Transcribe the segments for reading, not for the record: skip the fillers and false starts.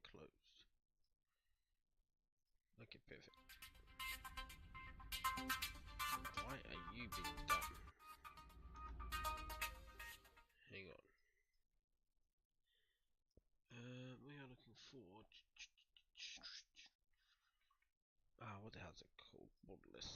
closed. Okay, perfect. Why are you being dumb? Hang on. We are looking for... what the hell is it called? Borderless.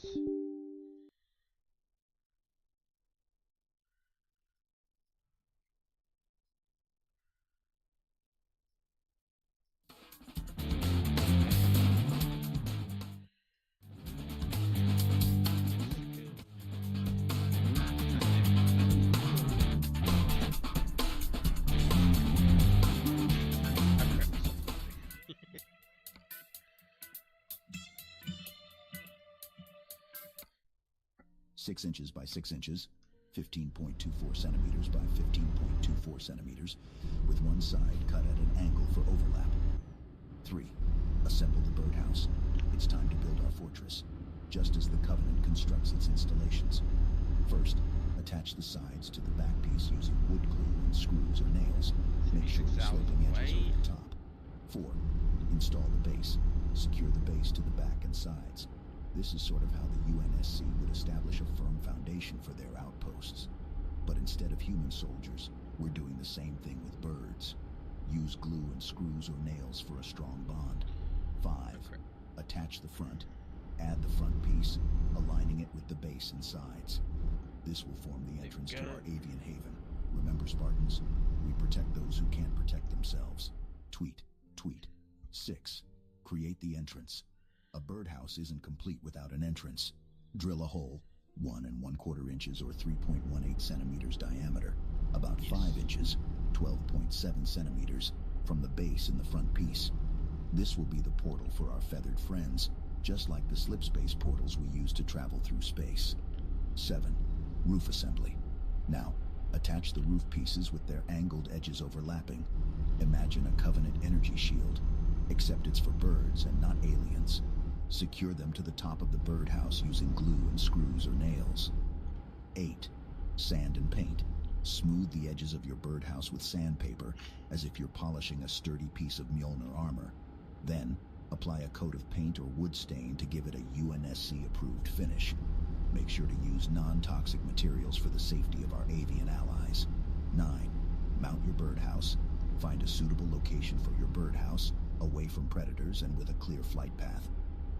6 inches by 6 inches, 15.24 centimeters by 15.24 centimeters, with one side cut at an angle for overlap. 3. Assemble the birdhouse. It's time to build our fortress, just as the Covenant constructs its installations. First, attach the sides to the back piece using wood glue and screws or nails. Make sure the sloping edges are at the top. 4. Install the base. Secure the base to the back and sides. This is sort of how the UNSC would establish a firm foundation for their outposts. But instead of human soldiers, we're doing the same thing with birds. Use glue and screws or nails for a strong bond. 5. Attach the front. Add the front piece, aligning it with the base and sides. This will form the entrance to our avian haven. Remember, Spartans, we protect those who can't protect themselves. Tweet. 6. Create the entrance. A birdhouse isn't complete without an entrance. Drill a hole, 1 1/4 inches or 3.18 centimeters diameter, about 5 inches, 12.7 centimeters, from the base in the front piece. This will be the portal for our feathered friends, just like the slipspace portals we use to travel through space. 7. Roof assembly. Now, attach the roof pieces with their angled edges overlapping. Imagine a Covenant energy shield, except it's for birds and not aliens. Secure them to the top of the birdhouse using glue and screws or nails. 8. Sand and paint. Smooth the edges of your birdhouse with sandpaper as if you're polishing a sturdy piece of Mjolnir armor. Then, apply a coat of paint or wood stain to give it a UNSC-approved finish. Make sure to use non-toxic materials for the safety of our avian allies. 9. Mount your birdhouse. Find a suitable location for your birdhouse, away from predators and with a clear flight path.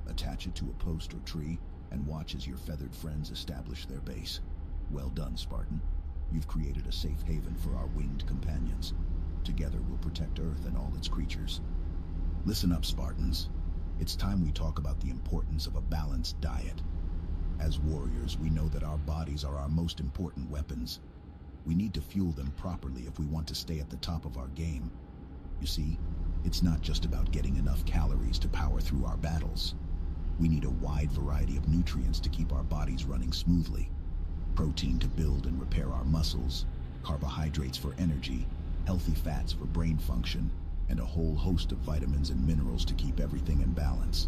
Attach it to a post or tree and watch as your feathered friends establish their base. Well done, Spartan. You've created a safe haven for our winged companions. Together we'll protect Earth and all its creatures. Listen up, Spartans. It's time we talk about the importance of a balanced diet. As warriors, we know that our bodies are our most important weapons. We need to fuel them properly if we want to stay at the top of our game. You see, it's not just about getting enough calories to power through our battles. We need a wide variety of nutrients to keep our bodies running smoothly. Protein to build and repair our muscles, carbohydrates for energy, healthy fats for brain function, and a whole host of vitamins and minerals to keep everything in balance.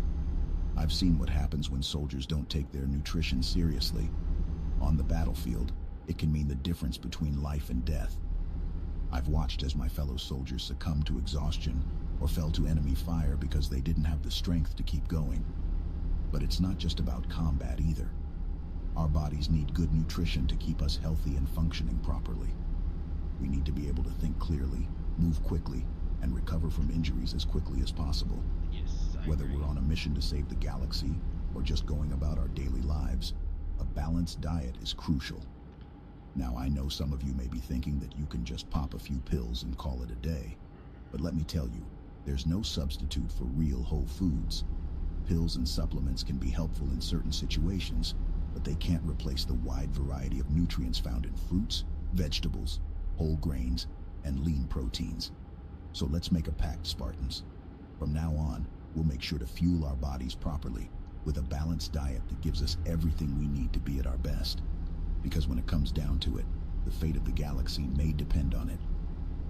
I've seen what happens when soldiers don't take their nutrition seriously. On the battlefield, it can mean the difference between life and death. I've watched as my fellow soldiers succumb to exhaustion or fell to enemy fire because they didn't have the strength to keep going. But it's not just about combat either. Our bodies need good nutrition to keep us healthy and functioning properly. We need to be able to think clearly, move quickly, and recover from injuries as quickly as possible. Whether we're on a mission to save the galaxy or just going about our daily lives, a balanced diet is crucial. Now, I know some of you may be thinking that you can just pop a few pills and call it a day. But let me tell you, there's no substitute for real whole foods. Pills and supplements can be helpful in certain situations, but they can't replace the wide variety of nutrients found in fruits, vegetables, whole grains, and lean proteins. So let's make a pact, Spartans. From now on, we'll make sure to fuel our bodies properly with a balanced diet that gives us everything we need to be at our best. Because when it comes down to it, the fate of the galaxy may depend on it.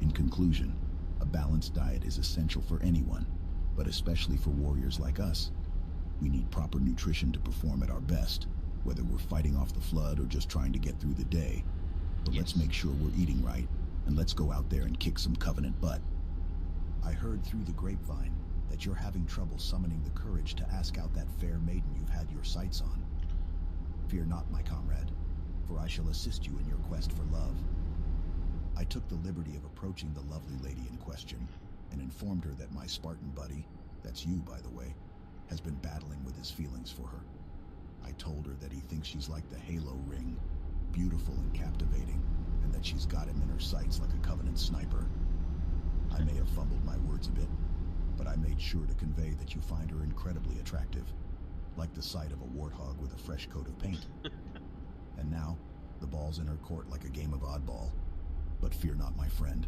In conclusion, a balanced diet is essential for anyone, but especially for warriors like us. We need proper nutrition to perform at our best, whether we're fighting off the flood or just trying to get through the day. But let's make sure we're eating right, and let's go out there and kick some Covenant butt. I heard through the grapevine that you're having trouble summoning the courage to ask out that fair maiden you've had your sights on. Fear not, my comrade, for I shall assist you in your quest for love. I took the liberty of approaching the lovely lady in question and informed her that my Spartan buddy, that's you by the way, has been battling with his feelings for her. I told her that he thinks she's like the Halo ring, beautiful and captivating, and that she's got him in her sights like a Covenant sniper. I may have fumbled my words a bit, but I made sure to convey that you find her incredibly attractive, like the sight of a warthog with a fresh coat of paint. And now, the ball's in her court like a game of oddball. But fear not, my friend,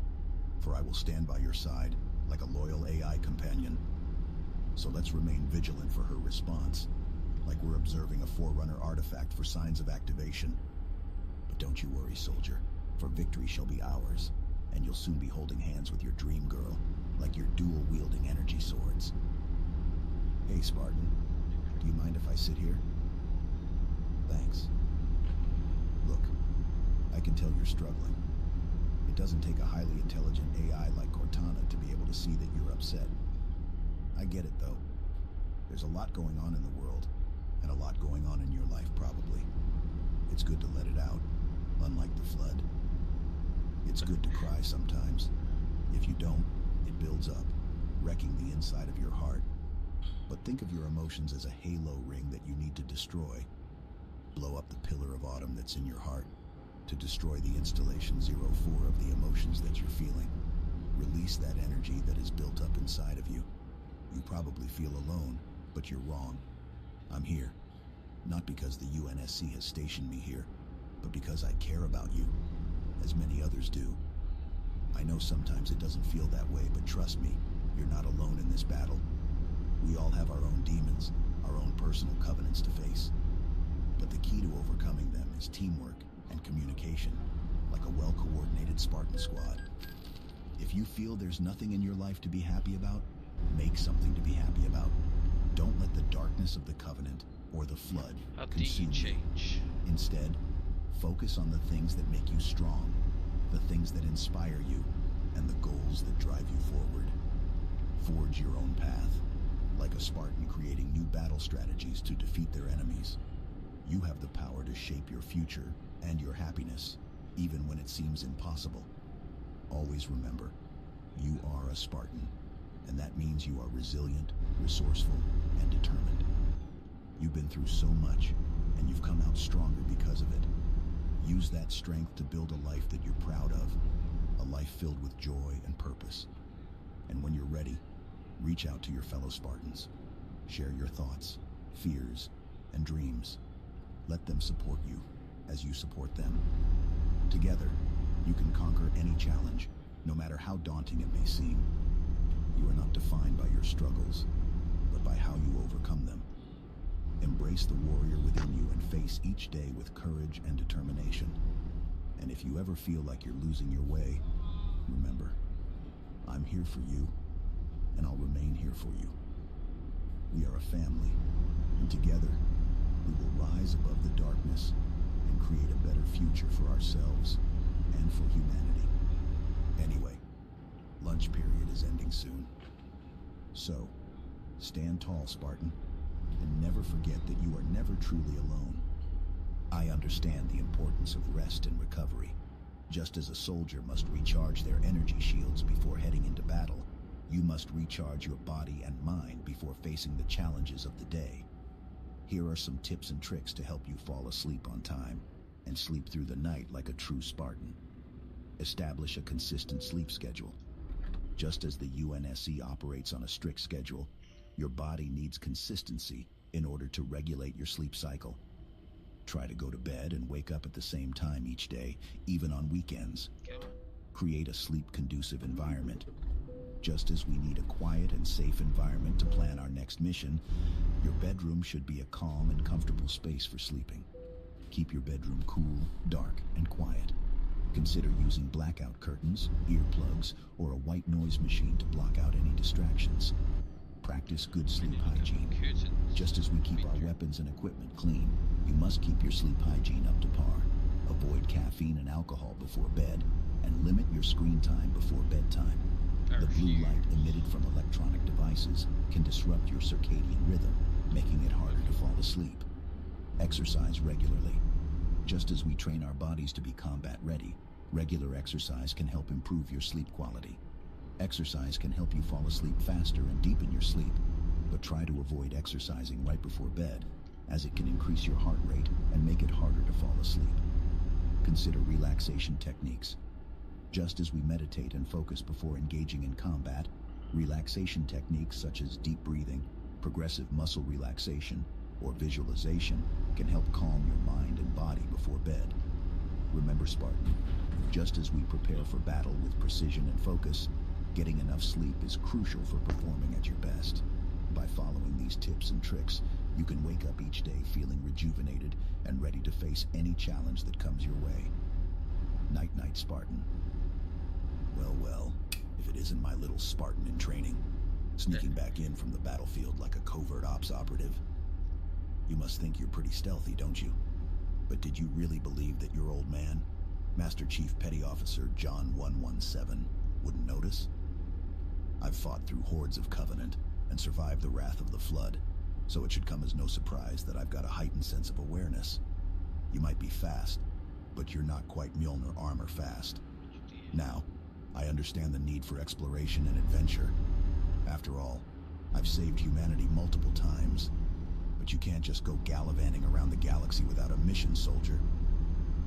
for I will stand by your side like a loyal AI companion. So let's remain vigilant for her response, like we're observing a Forerunner artifact for signs of activation. But don't you worry, soldier, for victory shall be ours, and you'll soon be holding hands with your dream girl, like you're dual-wielding energy swords. Hey, Spartan, do you mind if I sit here? Thanks. Look, I can tell you're struggling. It doesn't take a highly intelligent AI like Cortana to be able to see that you're upset. I get it, though. There's a lot going on in the world, and a lot going on in your life, probably. It's good to let it out, unlike the flood. It's good to cry sometimes. If you don't, it builds up, wrecking the inside of your heart. But think of your emotions as a halo ring that you need to destroy. Blow up the pillar of autumn that's in your heart to destroy the installation 04 of the emotions that you're feeling. Release that energy that is built up inside of you. You probably feel alone, but you're wrong. I'm here, not because the UNSC has stationed me here, but because I care about you, as many others do. I know sometimes it doesn't feel that way, but trust me, you're not alone in this battle. We all have our own demons, our own personal covenants to face. But the key to overcoming them is teamwork and communication, like a well-coordinated Spartan squad. If you feel there's nothing in your life to be happy about, make something to be happy about. Don't let the darkness of the Covenant or the flood consume you. Instead, focus on the things that make you strong, the things that inspire you, and the goals that drive you forward. Forge your own path, like a Spartan creating new battle strategies to defeat their enemies. You have the power to shape your future and your happiness, even when it seems impossible. Always remember, you are a Spartan, and that means you are resilient, resourceful, and determined. You've been through so much, and you've come out stronger because of it. Use that strength to build a life that you're proud of, a life filled with joy and purpose. And when you're ready, reach out to your fellow Spartans. Share your thoughts, fears, and dreams. Let them support you as you support them. Together, you can conquer any challenge, no matter how daunting it may seem. You are not defined by your struggles, but by how you overcome them. Embrace the warrior within you and face each day with courage and determination. And if you ever feel like you're losing your way, remember, I'm here for you, and I'll remain here for you. We are a family, and together, we will rise above the darkness and create a better future for ourselves and for humanity. Anyway, lunch period is ending soon. So, stand tall, Spartan, and never forget that you are never truly alone. I understand the importance of rest and recovery. Just as a soldier must recharge their energy shields before heading into battle, you must recharge your body and mind before facing the challenges of the day. Here are some tips and tricks to help you fall asleep on time and sleep through the night like a true Spartan. Establish a consistent sleep schedule. Just as the UNSC operates on a strict schedule, your body needs consistency in order to regulate your sleep cycle. Try to go to bed and wake up at the same time each day, even on weekends. Create a sleep-conducive environment. Just as we need a quiet and safe environment to plan our next mission, your bedroom should be a calm and comfortable space for sleeping. Keep your bedroom cool, dark, and quiet. Consider using blackout curtains, earplugs, or a white noise machine to block out any distractions. Practice good sleep hygiene. Just as we keep our weapons and equipment clean, you must keep your sleep hygiene up to par. Avoid caffeine and alcohol before bed, and limit your screen time before bedtime. The blue light emitted from electronic devices can disrupt your circadian rhythm, making it harder to fall asleep. Exercise regularly. Just as we train our bodies to be combat ready, regular exercise can help improve your sleep quality. Exercise can help you fall asleep faster and deepen your sleep, but try to avoid exercising right before bed, as it can increase your heart rate and make it harder to fall asleep. Consider relaxation techniques. Just as we meditate and focus before engaging in combat, relaxation techniques such as deep breathing, progressive muscle relaxation, or visualization can help calm your mind and body before bed. Remember, Spartan, just as we prepare for battle with precision and focus, getting enough sleep is crucial for performing at your best. By following these tips and tricks, you can wake up each day feeling rejuvenated and ready to face any challenge that comes your way. Night-night, Spartan. Well, if it isn't my little Spartan in training, sneaking back in from the battlefield like a covert ops operative. You must think you're pretty stealthy, don't you? But did you really believe that your old man, Master Chief Petty Officer John 117, wouldn't notice? I've fought through hordes of Covenant and survived the wrath of the Flood, so it should come as no surprise that I've got a heightened sense of awareness. You might be fast, but you're not quite Mjolnir armor fast. Now, I understand the need for exploration and adventure. After all, I've saved humanity multiple times, but you can't just go gallivanting around the galaxy without a mission, soldier.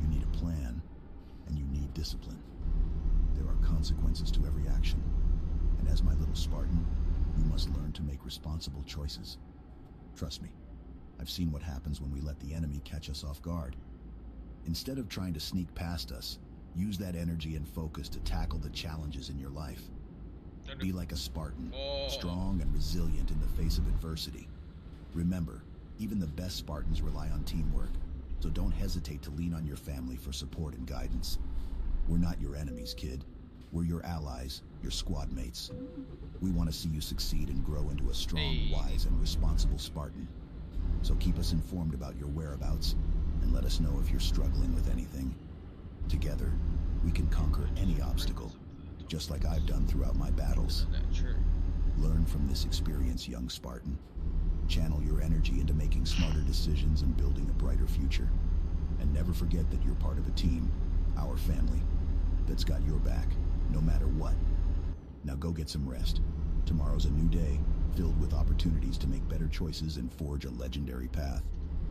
You need a plan, and you need discipline. There are consequences to every action, and as my little Spartan, you must learn to make responsible choices. Trust me, I've seen what happens when we let the enemy catch us off guard. Instead of trying to sneak past us, use that energy and focus to tackle the challenges in your life. Be like a Spartan, strong and resilient in the face of adversity. Remember, even the best Spartans rely on teamwork, so don't hesitate to lean on your family for support and guidance. We're not your enemies, kid. We're your allies, your squad mates. We want to see you succeed and grow into a strong, wise, and responsible Spartan. So keep us informed about your whereabouts, and let us know if you're struggling with anything. Together, we can conquer any obstacle, just like I've done throughout my battles. Learn from this experience, young Spartan. Channel your energy into making smarter decisions and building a brighter future. And never forget that you're part of a team, our family, that's got your back, no matter what. Now go get some rest. Tomorrow's a new day, filled with opportunities to make better choices and forge a legendary path.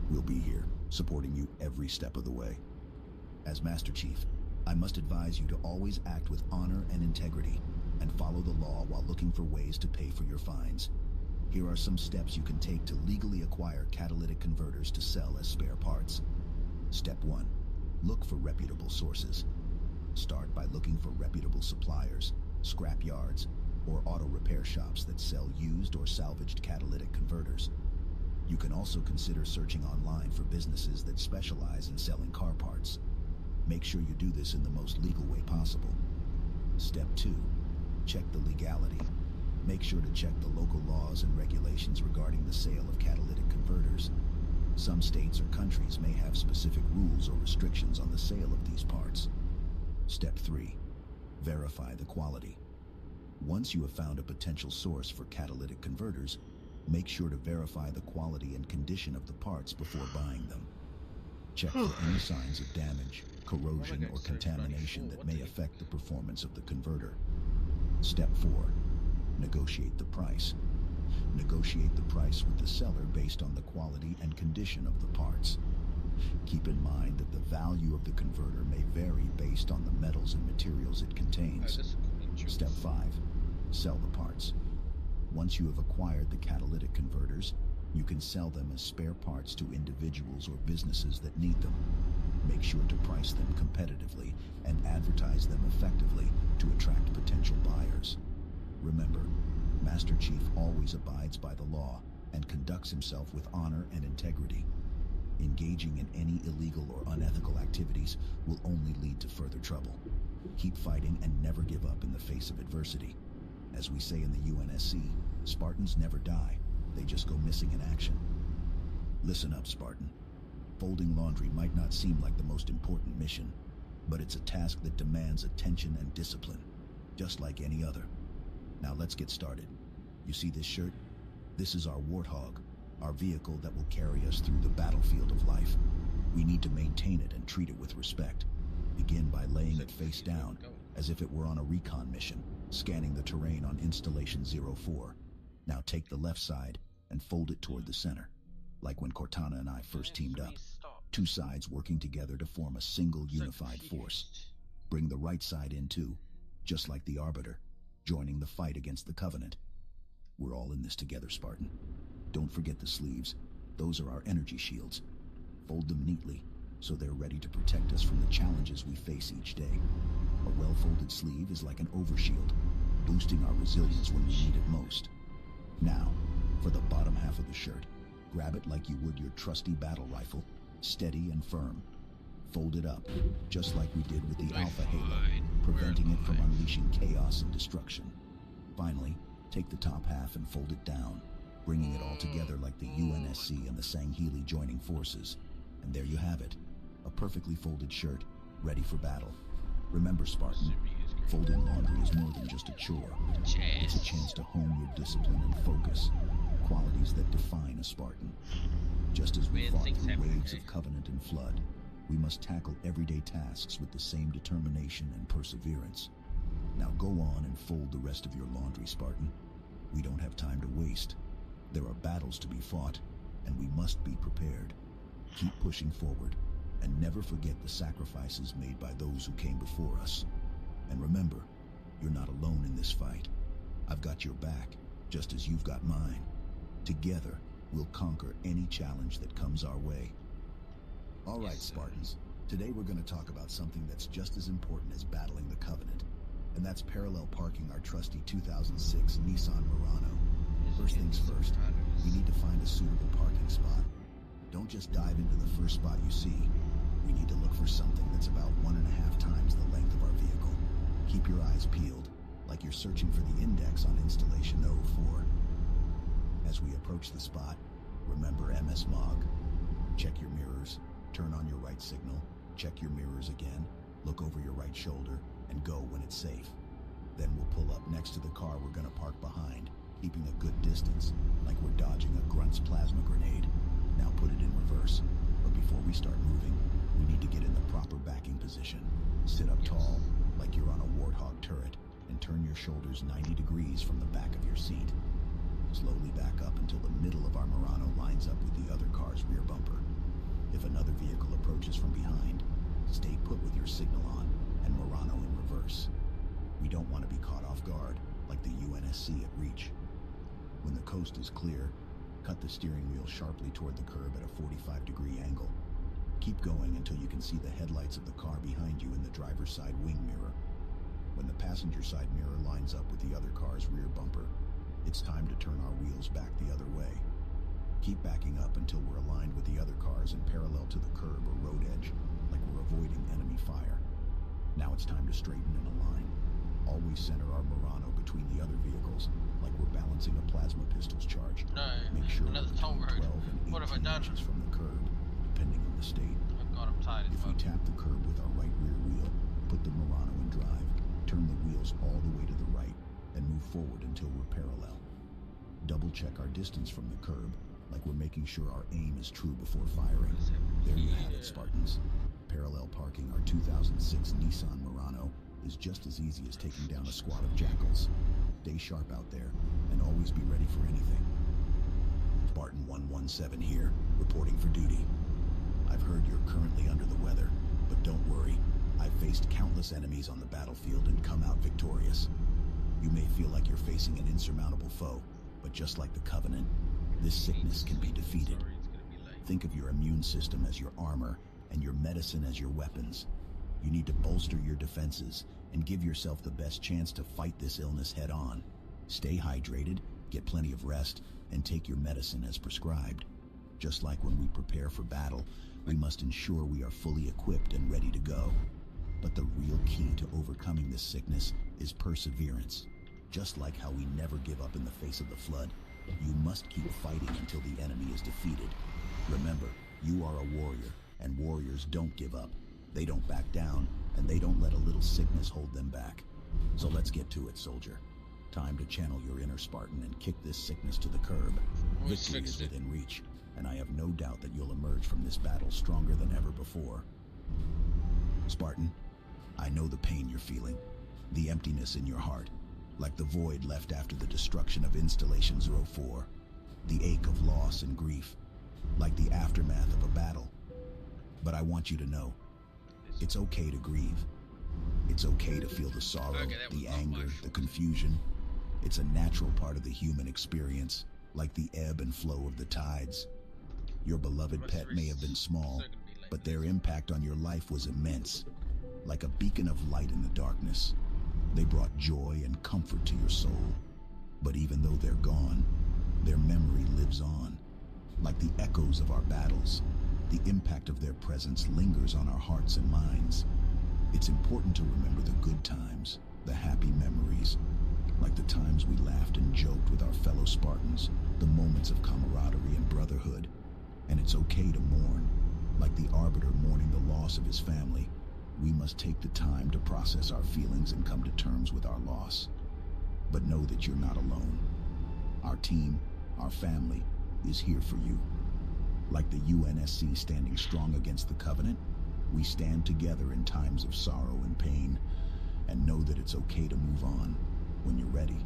We'll be here, supporting you every step of the way. As Master Chief, I must advise you to always act with honor and integrity, and follow the law while looking for ways to pay for your fines. Here are some steps you can take to legally acquire catalytic converters to sell as spare parts. Step 1. Look for reputable sources. Start by looking for reputable suppliers, scrap yards, or auto repair shops that sell used or salvaged catalytic converters. You can also consider searching online for businesses that specialize in selling car parts. Make sure you do this in the most legal way possible. Step 2. Check the legality. Make sure to check the local laws and regulations regarding the sale of catalytic converters. Some states or countries may have specific rules or restrictions on the sale of these parts. Step 3. Verify the quality. Once you have found a potential source for catalytic converters, make sure to verify the quality and condition of the parts before buying them. Check for any signs of damage, corrosion, or contamination that may affect the performance of the converter. Step 4. Negotiate the price. Negotiate the price with the seller based on the quality and condition of the parts. Keep in mind that the value of the converter may vary based on the metals and materials it contains. Step 5. Sell the parts. Once you have acquired the catalytic converters, you can sell them as spare parts to individuals or businesses that need them. Make sure to price them competitively and advertise them effectively to attract potential buyers. Remember, Master Chief always abides by the law and conducts himself with honor and integrity. Engaging in any illegal or unethical activities will only lead to further trouble. Keep fighting and never give up in the face of adversity. As we say in the UNSC, Spartans never die, they just go missing in action. Listen up, Spartan. Folding laundry might not seem like the most important mission, but it's a task that demands attention and discipline, just like any other. Now let's get started. You see this shirt? This is our Warthog, our vehicle that will carry us through the battlefield of life. We need to maintain it and treat it with respect. Begin by laying it face down, as if it were on a recon mission, scanning the terrain on Installation 04. Now take the left side and fold it toward the center, like when Cortana and I first teamed up. Two sides working together to form a single unified force. Bring the right side in too, just like the Arbiter, joining the fight against the Covenant. We're all in this together, Spartan. Don't forget the sleeves. Those are our energy shields. Fold them neatly, so they're ready to protect us from the challenges we face each day. A well-folded sleeve is like an overshield, boosting our resilience when we need it most. Now, for the bottom half of the shirt, grab it like you would your trusty battle rifle, steady and firm. Fold it up, just like we did with the Alpha Halo, preventing it from unleashing chaos and destruction. Finally, take the top half and fold it down, bringing it all together like the UNSC and the Sangheili joining forces. And there you have it, a perfectly folded shirt, ready for battle. Remember, Spartan, folding laundry is more than just a chore. It's a chance to hone your discipline and focus, qualities that define a Spartan. Just as we fought through waves of Covenant and Flood, we must tackle everyday tasks with the same determination and perseverance. Now go on and fold the rest of your laundry, Spartan. We don't have time to waste. There are battles to be fought, and we must be prepared. Keep pushing forward, and never forget the sacrifices made by those who came before us. And remember, you're not alone in this fight. I've got your back, just as you've got mine. Together, we'll conquer any challenge that comes our way. All right, Spartans. Today we're going to talk about something that's just as important as battling the Covenant, and that's parallel parking our trusty 2006 Nissan Murano. First things first, we need to find a suitable parking spot. Don't just dive into the first spot you see. We need to look for something that's about 1.5 times the length of our vehicle. Keep your eyes peeled, like you're searching for the index on Installation 04. As we approach the spot, remember MS-MOG. Check your mirrors, turn on your right signal, check your mirrors again, look over your right shoulder, and go when it's safe. Then we'll pull up next to the car we're gonna park behind, keeping a good distance, like we're dodging a Grunt's plasma grenade. Now put it in reverse, but before we start moving, we need to get in the proper backing position. Sit up tall, like you're on a Warthog turret, and turn your shoulders 90 degrees from the back of your seat. Slowly back up until the middle of our Murano lines up with the other car's rear bumper. If another vehicle approaches from behind, stay put with your signal on and Murano in reverse. We don't want to be caught off guard, like the UNSC at Reach. When the coast is clear, cut the steering wheel sharply toward the curb at a 45-degree angle. Keep going until you can see the headlights of the car behind you in the driver's side wing mirror. When the passenger side mirror lines up with the other car's rear bumper, it's time to turn our wheels back the other way. Keep backing up until we're aligned with the other cars and parallel to the curb or road edge, like we're avoiding enemy fire. Now it's time to straighten and align. Always center our Murano between the other vehicles, like we're balancing a plasma pistol's charge. No, Make sure we're another toll between road. 12 and 18 What have I done? inches from the curb, depending on the state. Oh God, I'm tired as If we fuck. tap the curb with our right rear wheel, put the Murano in drive, turn the wheels all the way to the right, and move forward until we're parallel. Double check our distance from the curb, like we're making sure our aim is true before firing. There you have it, Spartans. Parallel parking our 2006 Nissan Murano is just as easy as taking down a squad of jackals. Stay sharp out there, and always be ready for anything. Spartan 117 here, reporting for duty. I've heard you're currently under the weather, but don't worry. I've faced countless enemies on the battlefield and come out victorious. You may feel like you're facing an insurmountable foe, but just like the Covenant, this sickness can be defeated. Think of your immune system as your armor and your medicine as your weapons. You need to bolster your defenses and give yourself the best chance to fight this illness head on. Stay hydrated, get plenty of rest, and take your medicine as prescribed. Just like when we prepare for battle, we must ensure we are fully equipped and ready to go. But the real key to overcoming this sickness is perseverance. Just like how we never give up in the face of the Flood, you must keep fighting until the enemy is defeated. Remember, you are a warrior, and warriors don't give up. They don't back down, and they don't let a little sickness hold them back. So let's get to it, soldier. Time to channel your inner Spartan and kick this sickness to the curb. Victory is within reach, and I have no doubt that you'll emerge from this battle stronger than ever before. Spartan, I know the pain you're feeling, the emptiness in your heart, like the void left after the destruction of Installation 04, the ache of loss and grief, like the aftermath of a battle. But I want you to know, it's okay to grieve. It's okay to feel the sorrow, the anger, the confusion. It's a natural part of the human experience, like the ebb and flow of the tides. Your beloved pet may have been small, but their impact on your life was immense. Like a beacon of light in the darkness, they brought joy and comfort to your soul. But even though they're gone, their memory lives on. Like the echoes of our battles, the impact of their presence lingers on our hearts and minds. It's important to remember the good times, the happy memories, like the times we laughed and joked with our fellow Spartans, the moments of camaraderie and brotherhood. And it's okay to mourn, like the Arbiter mourning the loss of his family. We must take the time to process our feelings and come to terms with our loss. But know that you're not alone. Our team, our family, is here for you. Like the UNSC standing strong against the Covenant, we stand together in times of sorrow and pain, and know that it's okay to move on when you're ready.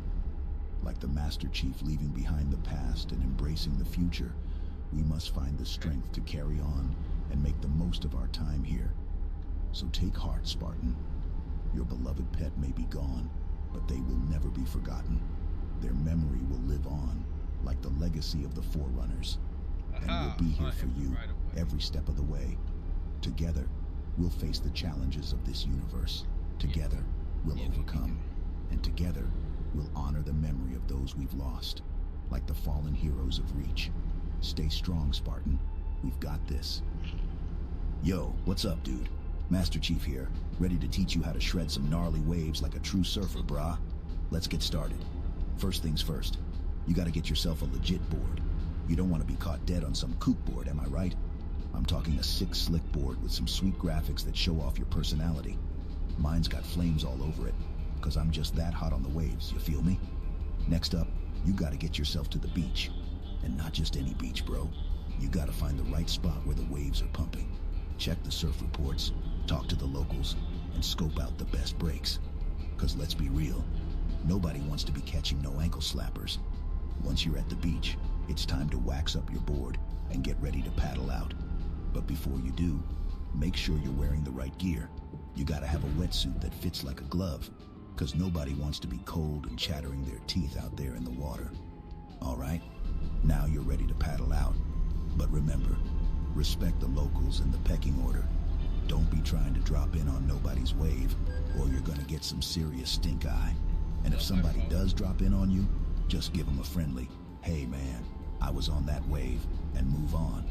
Like the Master Chief leaving behind the past and embracing the future, we must find the strength to carry on and make the most of our time here. So take heart, Spartan. Your beloved pet may be gone, but they will never be forgotten. Their memory will live on, like the legacy of the Forerunners. And we'll be here for you every step of the way. Together, we'll face the challenges of this universe. Together, we'll overcome. And together, we'll honor the memory of those we've lost, like the fallen heroes of Reach. Stay strong, Spartan. We've got this. Yo, what's up, dude? Master Chief here, ready to teach you how to shred some gnarly waves like a true surfer, brah. Let's get started. First things first, you gotta get yourself a legit board. You don't want to be caught dead on some kook board, am I right? I'm talking a sick, slick board with some sweet graphics that show off your personality. Mine's got flames all over it, because I'm just that hot on the waves, you feel me? Next up, you gotta get yourself to the beach. And not just any beach, bro. You gotta find the right spot where the waves are pumping. Check the surf reports, talk to the locals, and scope out the best breaks. Because let's be real, nobody wants to be catching no ankle slappers. Once you're at the beach, it's time to wax up your board and get ready to paddle out. But before you do, make sure you're wearing the right gear. You gotta have a wetsuit that fits like a glove, because nobody wants to be cold and chattering their teeth out there in the water. All right, now you're ready to paddle out. But remember, respect the locals and the pecking order. Don't be trying to drop in on nobody's wave, or you're gonna get some serious stink eye. And if somebody does drop in on you, just give them a friendly, "Hey man, I was on that wave," and move on.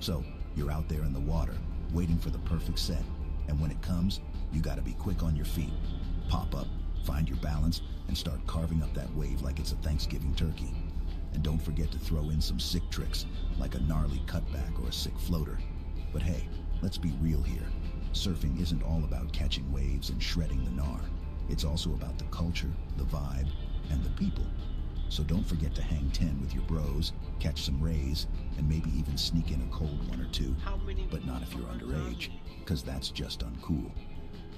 So, you're out there in the water, waiting for the perfect set. And when it comes, you gotta be quick on your feet. Pop up, find your balance, and start carving up that wave like it's a Thanksgiving turkey. And don't forget to throw in some sick tricks, like a gnarly cutback or a sick floater. But hey, let's be real here. Surfing isn't all about catching waves and shredding the gnar. It's also about the culture, the vibe, and the people. So don't forget to hang 10 with your bros, catch some rays, and maybe even sneak in a cold one or two. But not if you're underage, because that's just uncool.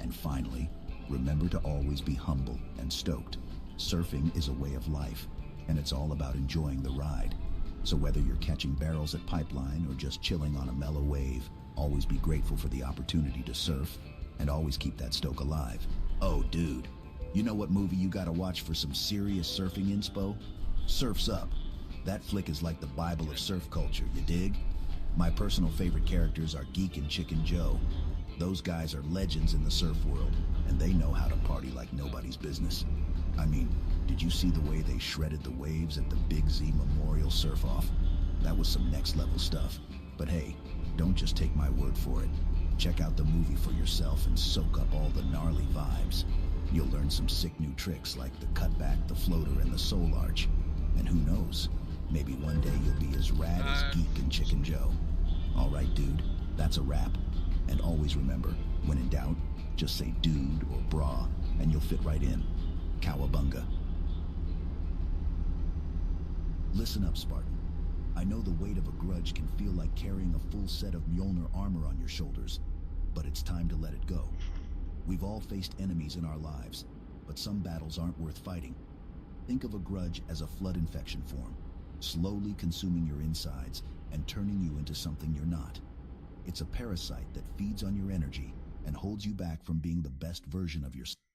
And finally, remember to always be humble and stoked. Surfing is a way of life, and it's all about enjoying the ride. So whether you're catching barrels at Pipeline or just chilling on a mellow wave, always be grateful for the opportunity to surf, and always keep that stoke alive. Oh, dude, you know what movie you gotta watch for some serious surfing inspo? Surf's Up. That flick is like the Bible of surf culture, you dig? My personal favorite characters are Geek and Chicken Joe. Those guys are legends in the surf world, and they know how to party like nobody's business. I mean, did you see the way they shredded the waves at the Big Z Memorial Surf-Off? That was some next-level stuff. But hey, don't just take my word for it. Check out the movie for yourself and soak up all the gnarly vibes. You'll learn some sick new tricks like the cutback, the floater, and the soul arch. And who knows, maybe one day you'll be as rad as Geek and Chicken Joe. All right, dude, that's a wrap. And always remember, when in doubt, just say dude or bra, and you'll fit right in. Cowabunga. Listen up, Spartan. I know the weight of a grudge can feel like carrying a full set of Mjolnir armor on your shoulders, but it's time to let it go. We've all faced enemies in our lives, but some battles aren't worth fighting. Think of a grudge as a flood infection form, slowly consuming your insides and turning you into something you're not. It's a parasite that feeds on your energy and holds you back from being the best version of yourself.